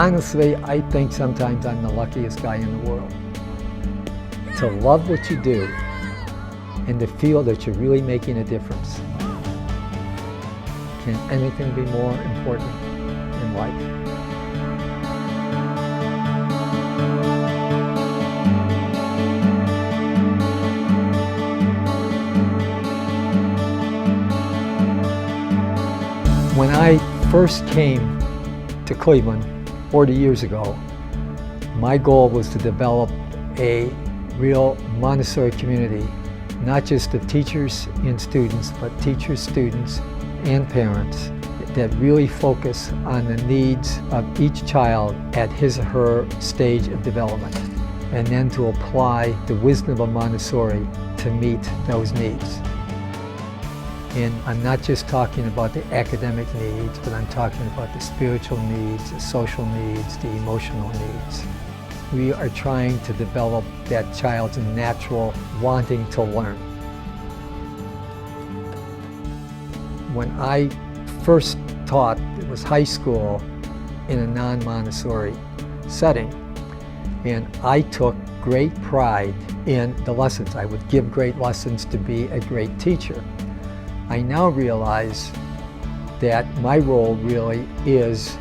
Honestly, I think sometimes I'm the luckiest guy in the world. To love what you do and to feel that you're really making a difference. Can anything be more important in life? When I first came to Cleveland 40 years ago, my goal was to develop a real Montessori community, not just of teachers and students, but teachers, students, and parents that really focus on the needs of each child at his or her stage of development, and then to apply the wisdom of Montessori to meet those needs. And I'm not just talking about the academic needs, but I'm talking about the spiritual needs, the social needs, the emotional needs. We are trying to develop that child's natural wanting to learn. When I first taught, it was high school in a non-Montessori setting, and I took great pride in the lessons. I would give great lessons to be a great teacher. I now realize that my role really is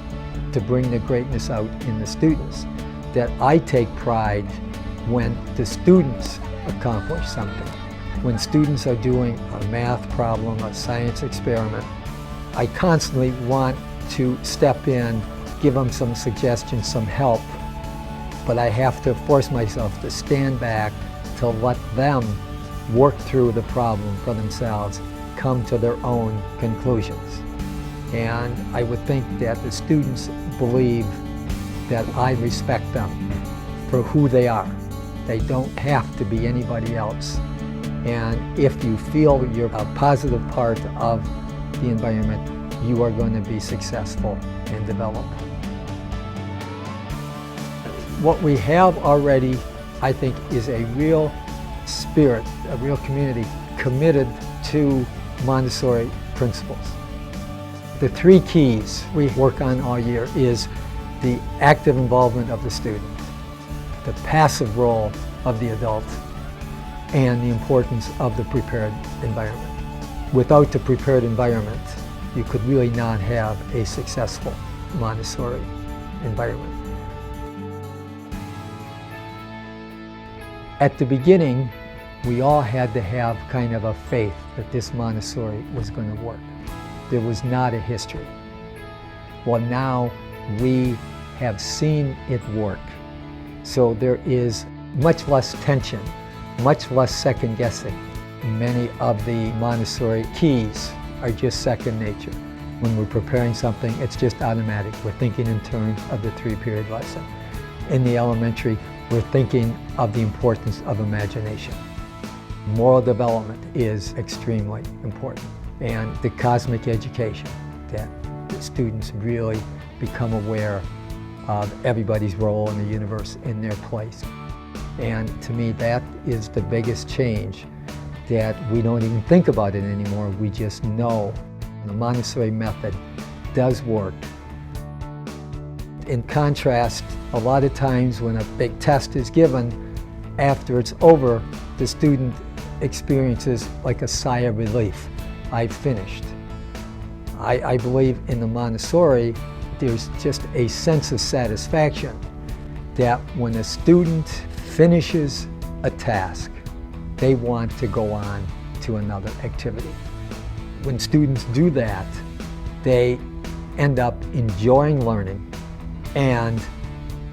to bring the greatness out in the students, that I take pride when the students accomplish something. When students are doing a math problem, a science experiment, I constantly want to step in, give them some suggestions, some help, but I have to force myself to stand back to let them work through the problem for themselves, come to their own conclusions. And I would think that the students believe that I respect them for who they are. They don't have to be anybody else. And if you feel you're a positive part of the environment, you are going to be successful and develop. What we have already, I think, is a real spirit, a real community committed to Montessori principles. The three keys we work on all year is the active involvement of the student, the passive role of the adult, and the importance of the prepared environment. Without the prepared environment, you could really not have a successful Montessori environment. At the beginning, we all had to have kind of a faith that this Montessori was going to work. There was not a history. Well, now we have seen it work. So there is much less tension, much less second guessing. Many of the Montessori keys are just second nature. When we're preparing something, it's just automatic. We're thinking in terms of the 3-period lesson. In the elementary, we're thinking of the importance of imagination. Moral development is extremely important, and the cosmic education, that the students really become aware of everybody's role in the universe, in their place. And to me, that is the biggest change, that we don't even think about it anymore. We just know the Montessori method does work. In contrast, a lot of times when a big test is given, after it's over, the student experiences like a sigh of relief. I've finished. I believe in the Montessori, there's just a sense of satisfaction that when a student finishes a task, they want to go on to another activity. When students do that, they end up enjoying learning, and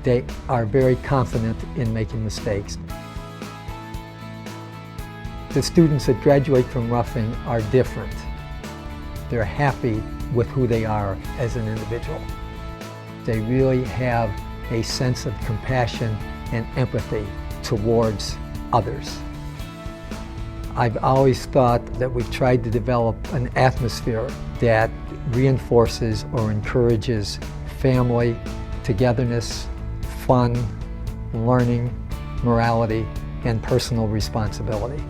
they are very confident in making mistakes. The students that graduate from Ruffing are different. They're happy with who they are as an individual. They really have a sense of compassion and empathy towards others. I've always thought that we've tried to develop an atmosphere that reinforces or encourages family, togetherness, fun, learning, morality, and personal responsibility.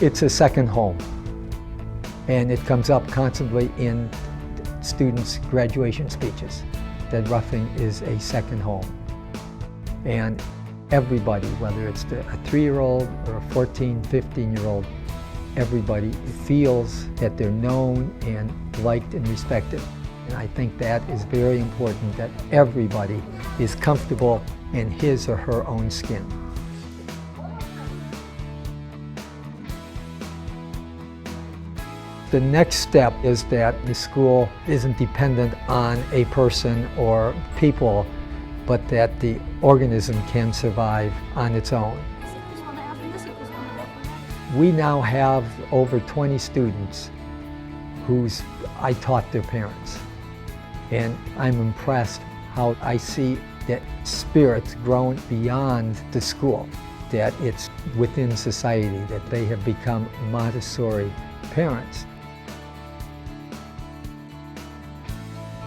It's a second home, and it comes up constantly in students' graduation speeches that Ruffing is a second home. And everybody, whether it's a 3-year-old or a 14, 15-year-old, everybody feels that they're known and liked and respected. And I think that is very important, that everybody is comfortable in his or her own skin. The next step is that the school isn't dependent on a person or people, but that the organism can survive on its own. We now have over 20 students whose I taught their parents. And I'm impressed how I see that spirit's grown beyond the school, that it's within society, that they have become Montessori parents.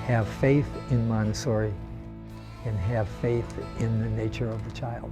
Have faith in Montessori and have faith in the nature of the child.